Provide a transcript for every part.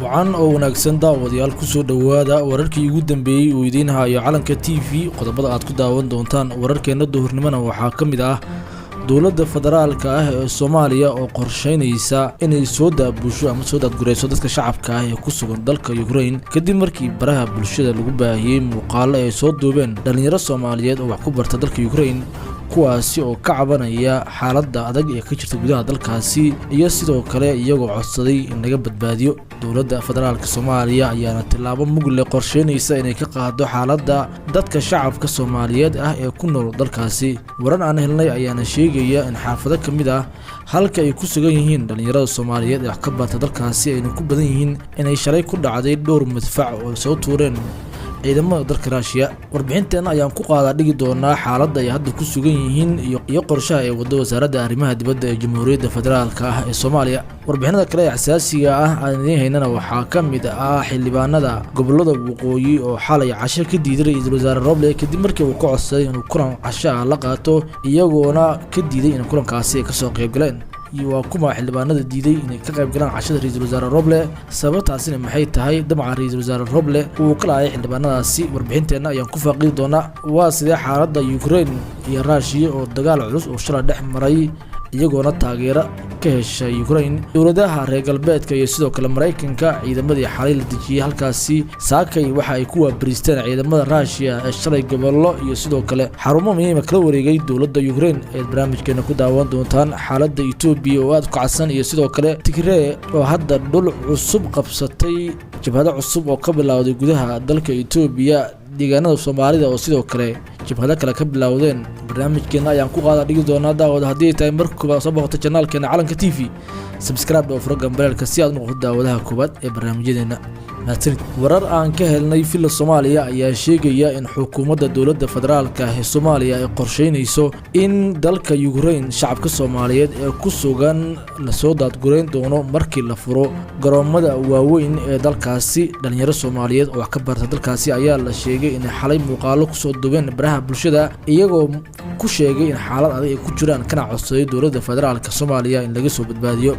وعن oo wanaagsan daawadayaal ku soo dhawaada wararkii ugu dambeeyay oo idin hayo calanka TV qodobada aad ku daawan doontaan wararkeena duhurnimada waxaa kamid ah dawladda federaalka ah ee Soomaaliya oo qorsheynaysa inay soo daabusho ama soo dadgureyso dadka shacabka ah ee ku sugan dalka Ukraine kadib markii baraha bulshada lagu baahiyay muuqaalo ay soo duubeen dhalinyaro Soomaaliyeed oo wax ku barta dalka Ukraine kuwaasi oo ka cabanaya xaaladda adag ee ka jirta gudaha dalkaasi iyo sidoo kale iyagoo codsaday in laga badbaadiyo dawladda federaalka Soomaaliya ayaana tilaabo mug leh qorsheynaysa inay ka qaado xaaladda dadka shacabka Soomaaliyeed ah ee ku nool dalkaasi waran aan helnay ayaana sheegaya in xaafado kamid ah halka ay ku sugan yihiin dhalinyarada Soomaaliyeed ee ka barta dalkaasi ay ku badan yihiin inay shalay ku dhacday dhowr madfac oo soo tuureen ciidamada dalka Russia warbixinteena ayaan ku qaada dhigi doonaa xaaladda ay hadda ku sugan yihiin iyo qorshaha ay wado wasaaradda arrimaha dibadda ee Jamhuuriyadda Federaalka ah ee Soomaaliya warbixinada kale ee asaasiga ah aan idin haynana waxaa kamid ah xildhibaanada gobolada waqooyi oo xalay casho ka diiday ra'iisul wasaare Roble kadib markii uu ka codsaday inuu kulan casho la qaato iyagoona ka diiday in kulankaasi ay ka soo qayb galeen iyo kuma xildhibaanada diiday inay ka qayb galaan cashada ra'iisul wasaare Roble sababtaasina maxay tahay damaca ra'iisul wasaare Roble uu ka laayay xildhibaanadaasi warbixinteena ayaan ku faaqidi doonaa waa sidee xaaladda Ukraine iyo Russia oo dagaal culus oo shalay dhex maray iyagoona taageero ka heshay Ukraine dawladaha reer galbeedka iyo sidoo kale Mareykanka ciidamadii xalay la dejiyay halkaasi saakay waxa ay ku waabristeen ciidamada Russia ee shalay gobollo iyo sidoo kale xarumo muhiim ah kala wareegay dawladda Ukraine ee barnaamijkeena ku daawan doontaan xaaladda Ethiopia oo aad ku cadsan iyo sidoo kale Tigray oo hadda dhul cusub qabsatay jabhado cusub oo ka bilowday gudaha dalka Ethiopia deegaanada Soomaalida oo sidoo kale jabhado kale ka bilowdeen barnaamijkeena ayaan ku qaada dhigi doonaa daawada haddii ay tahay markaba soo booqato channelkeena calanka TV subscribe oo furo gambalka si aad u noqoto daawadaha koobaad ee barnaamijyadeena warar aan ka helnay fil Soomaaliya ayaa sheegaya in xukuumadda dawladda federaalka ah ee Soomaaliya ay qorsheynayso in dalka Ukraine shacabka Soomaaliyeed ee ku sugan la soo dadgureyn doono markii la furo garoomada waaweyn ee dalkaasi dhalinyaro Soomaaliyeed oo wax ka barta dalkaasi ayaa la sheegay in xalay muuqaalo ku soo duubeen baraha bulshada iyagoo ku sheegay in xaalad adag ay ku jiraan kana codsaday dawladda federaalka Soomaaliya in laga soo badbaadiyo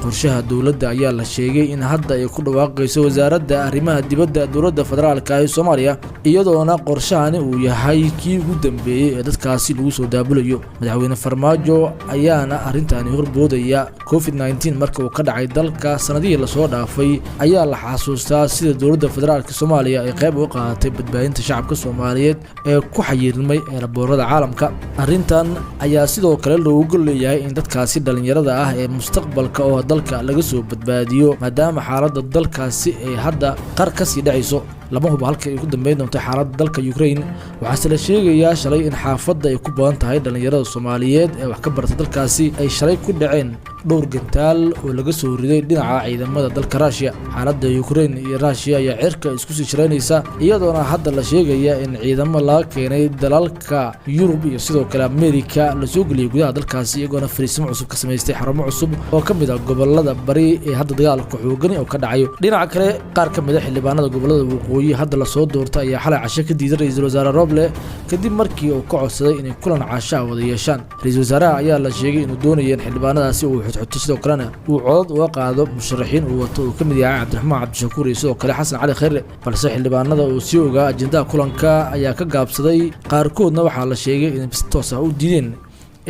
qorshaha dawladda ayaa la sheegay in hadda ay ku dhawaaqayso wasaaradda arrimaha dibadda dawladda federaalka ah ee Soomaaliya iyadoona qorshahani uu yahay kii ugu dambeeyay ee dadkaasi lagu soo daabulayo madaxweyne Farmaajo ayaana arrintan horboodaya COVID-19 marka uu ka dhacay dalka sanadihii la soo dhaafay ayaa la xasuustaa sida dawladda federaalka Soomaaliya ay qayb uga qaadatay badbaadinta shacabka Soomaaliyeed ee ku xayirmay eeraboorada caalamka arrintan ayaa sidoo kale loogu leeyahay in dadkaasi dhalinyarada ah ee mustaqbalka oo dalka laga soo badbaadiyo maadaama xaaladda dalkaasi ay hadda qar ka sii dhacayso lama hubo halka ay ku dambeyn doonto xaaladda dalka Ukraine waxa la sheegayaa shalay in xaafadda ay ku badan tahay dhalinyarada Soomaaliyeed ee wax ka barta dalkaasi ay shalay ku dhaceen dhowr gantaal oo laga soo riday dhinaca ciidamada dalka Russia xaaladda Ukraine iyo Russia ayaa cirka isku sii shiraynaysa iyadoona hadda la sheegaya in ciidamo laga keenay dalalka Yurub iyo sidoo kale Amerika la soo geliyay gudaha dalkaasi iyagoona fariisimo cusub ka sameystay xarumo cusub oo kamid ah gobolada bari ee hadda dagaalka xooggan oo ka dhacayo dhinaca kale qaar kamid ah xildhibaanada gobolada waqooyi hadda la soo doortay ayaa xalay casho ka diiday ra'iisul wasaare Roble kadib markii uu ka codsaday inay kulan casho wada yeeshaan ra'iisul wasaaraha ayaa la sheegay inuu doonayo in xildhibaanadaasi uu xutxuto sidoo kalena uu codad uga qaado musharaxiin uu wato oo kamid yahay Cabdiraxmaan Cabdishakuur iyo sidoo kale Xasan Cali Khayre balse xildhibaanada uu sii ogaa ajendaha kulanka ayaa ka gaabsaday qaarkoodna waxaa la sheegay in si toos ah u diideen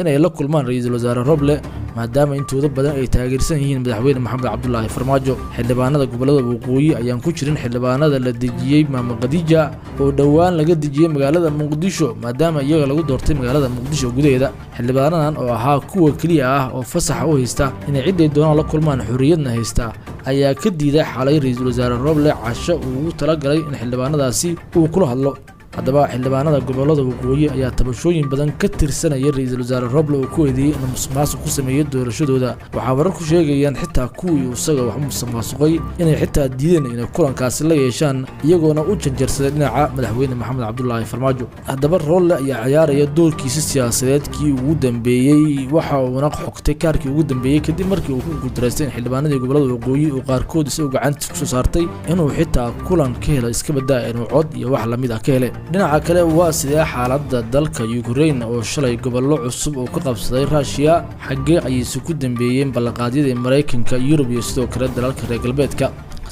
inay la kulmaan ra'iisul wasaare Roble maadaama intooda badan ay taageersan yihiin madaxweyne Maxamed Cabdullaahi Farmaajo xildhibaanada gobolada waqooyi ayaan ku jirin xildhibaanada la dejiyay Maama Khadija oo dhawaan laga dejiyay magaalada Muqdisho maadaama iyaga lagu doortay magaalada Muqdisho gudaheeda xildhibaanadan oo ahaa kuwa kaliya ah oo fasax u haysta inay cid ay doonaan la kulmaan xurriyadna haysta ayaa ka diiday xalay ra'iisul wasaare Roble casho uu talagalay in xildhibaanadaasi uu kula hadlo haddaba xildhibaanada gobolada waqooyi ayaa tabashooyin badan ka tirsanaya ra'iisul wasaare Roble oo ku eedeeyay in musuqmaasuq ku sameeyay doorashadooda waxa warar ku sheegayaan xitaa kuwii isaga wax musuqmaasuqay inay xitaa diideen inay kulankaasi la yeeshaan iyagoona u janjarsaday dhinaca madaxweyne Maxamed Cabdullaahi Farmaajo haddaba Roble ayaa ciyaaraya doorkiisa siyaasadeed kii ugu dambeeyay waxa uu xogtay kaarkii ugu dambeeyay kadib markii uu ku guuldareystay xildhibaanadii gobolada waqooyi oo qaarkood isagu gacanta ku soo saartay inuu xitaa kulan ka helo iska badaa inuu cod iyo wax la mid ah ka helay dhinaca kale waa sidee xaaladda dalka Ukraine oo shalay gobollo cusub oo ka qabsaday Russia xagee ayay ku dambeeyeen balaqaadyada Mareykanka Yurub iyo sidoo kale dalalka reer galbeedka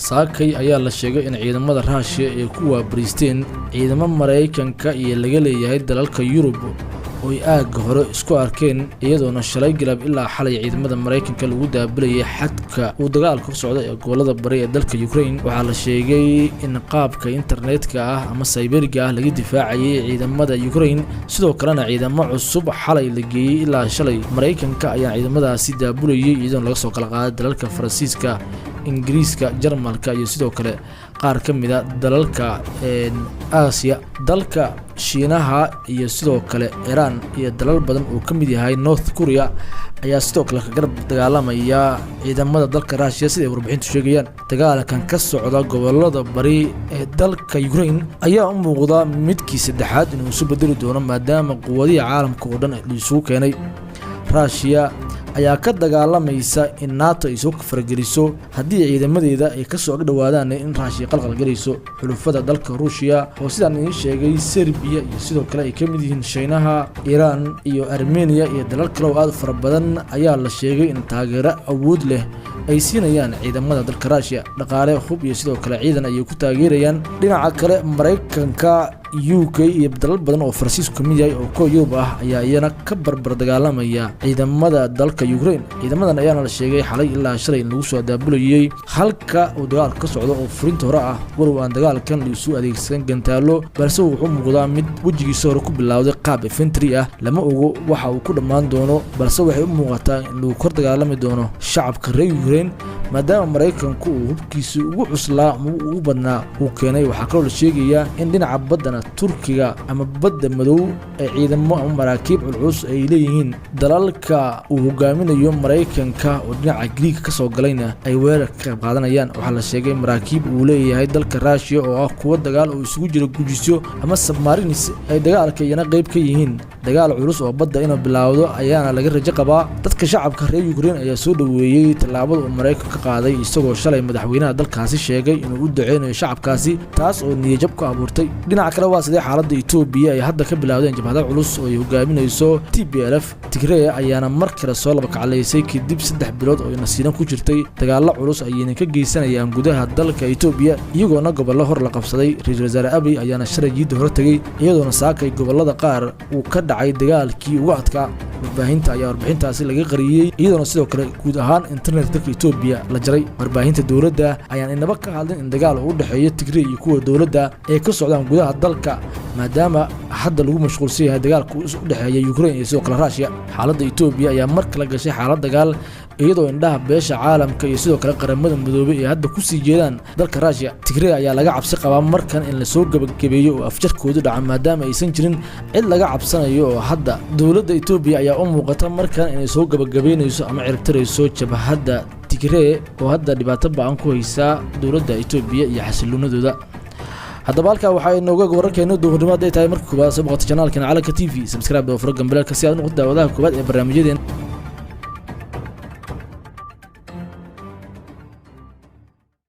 saakay ayaa la sheegay in ciidamada Ruushka ay ku waabariisteen ciidamo Mareykanka iyo laga leeyahay dalalka Yurub oo ay aag hore isku arkeen iyadoona shalay galab ilaa xalay ciidamada Mareykanka lagu daabilayay xadka uu dagaalku ka socdo ee gobolada bari ee dalka Ukraine waxaa la sheegay in qaabka internetka ah ama cyberga ah laga difaacayay ciidamada Ukraine sidoo kalena ciidamo cusub xalay la geeyay ilaa shalay Mareykanka ayaa ciidamadaasi daabulayay iyadoona laga soo kala qaaday dalalka Faransiiska Ingiriiska Jarmalka iyo sidoo kale qaar ka mid ah dalalka Aasiya dalka Shiinaha iyo sidoo kale Iran iyo dalal badan oo ka mid yahay North Korea ayaa sidoo kale ka garab dagaalamaya ciidamada dalka Ruushka sida ay warbixintu sheegayaan dagaalkan ka socda gobolada bari ee dalka Ukraine ayaa u muuqda midkii saddexaad inuu soo bedeli doono maadaama quwadaha caalamka oo dhan ay isugu keenay Ruushka ayaa ka dagaalamaysa in NATO ay soo farageliso haddii ciidamadeeda ay ka soo dhawaadaan in Ruushka qalqal galiso xulufada dalka Ruushka oo sidaan idin sheegay Serbia iyo sidoo kale ay ka mid yihiin Shiinaha Iran iyo Armenia iyo dalal kale oo aad fara badan ayaa la sheegay in taageero awood leh ay siinayaan ciidamada dalka Ruushka dhaqaale hub iyo sidoo kale ciidan ay ku taageerayaan dhinaca kale Mareykanka UK iyo dalal badan oo Faransiisku ka mid yahay oo kooyoob ah ayaa iyana ka barbar dagaalamaya ciidamada dalka Ukraine ciidamadan ayaana la sheegay xalay ilaa shalay lagu soo daabulayay halka uu dagaal ka socdo oo furinta hore ah walow aan dagaalkan la isu adeegsan gantaalo balse wuxuu muuqdaa mid wajigiisa hore ku bilowday qaab infantry ah lama ogo waxa uu ku dhamaan doono balse waxay u muuqataa in uu kor dagaalami doono shacabka reer Ukraine maadaama Mareykanku uu hubkiisa ugu cuslaa ugu badnaa uu keenay waxa kaloo la sheegayaa in dhinaca badana Turkiga ama badda madow ee ciidamo ama maraakiib culus ay leeyihiin dalalka uu hogaaminayo Mareykanka oo dhinaca Greek ka soo galayna ay weerar ka qaadanayaan waxa la sheegay maraakiib uu leeyahay dalka Ruushka oo ah kuwa dagaal oo isugu jira gujisyo ama submarines ay dagaalka iyana qayb ka yihiin dagaal culus oo badda inuu bilaawdo ayaana laga rajo qabaa dadka shacabka reer Ukraine ayaa soo dhaweeyay tallaabada uu Mareykanka ka qaaday isagoo shalay madaxweynaha dalkaasi sheegay inuu u duceynayo shacabkaasi taas oo niyad ku abuurtay dhinaca kale waa sidee xaaladda Itoobiya ay hadda ka bilaawdeen jabhada culus oo ay hogaaminayso TPLF Tigray ayaana mar kale soo laba kacleysay kadib 3 bilood oo nasiino ku jirtay dagaalo culus ayay ka geysanayaan gudaha dalka Itoobiya iyagoona gobollo hor la qabsaday Ra'iisul Wasaare Abiy ayaana shalay jid hor tagay iyadoona saakay gobolada qaar uu ka dhacay dagaalkii ugu adkaa warbaahinta ayaa warbixintaasi laga qariyay iyadoona sidoo kale guud ahaan internet dalka Itoobiya la jaray warbaahinta dawladda ayaan inaba ka hadlin in dagaal u dhaxeeyo Tigray iyo kuwa dawladda ee ka socdaan gudaha dalka maadaama hadda lagu mashquulsan yahay dagaalka u dhaxeeya Ukraine iyo sidoo kale Ruushka xaaladda Itoobiya ayaa mar kale gashay xaalad dagaal iyadoo indhaha beesha caalamka iyo sidoo kale qaramada midoobay ee hadda ku sii jeedaan dalka Ruushka Tigray ayaa laga cabsi qabaa markan in la soo gabagabeeyo oo afjarkoodu dhaca maadaama aysan jirin cid laga cabsanayo oo hadda dawladda Itoobiya ayaa u muuqata markan inay soo gabagabeynayso ama ciribtirayso jabhadda Tigray oo hadda dhibaato ba'an ku haysa dawladda Itoobiya iyo xasiloonadooda haddaba halkaa waxaa inooga wararkeena duhurnimada ay tahay markii koobaad soo boqotay channelkan Calanka TV subscribe oo furo gambalka si aad u noqoto daawadaha koobaad ee barnaamijyadeen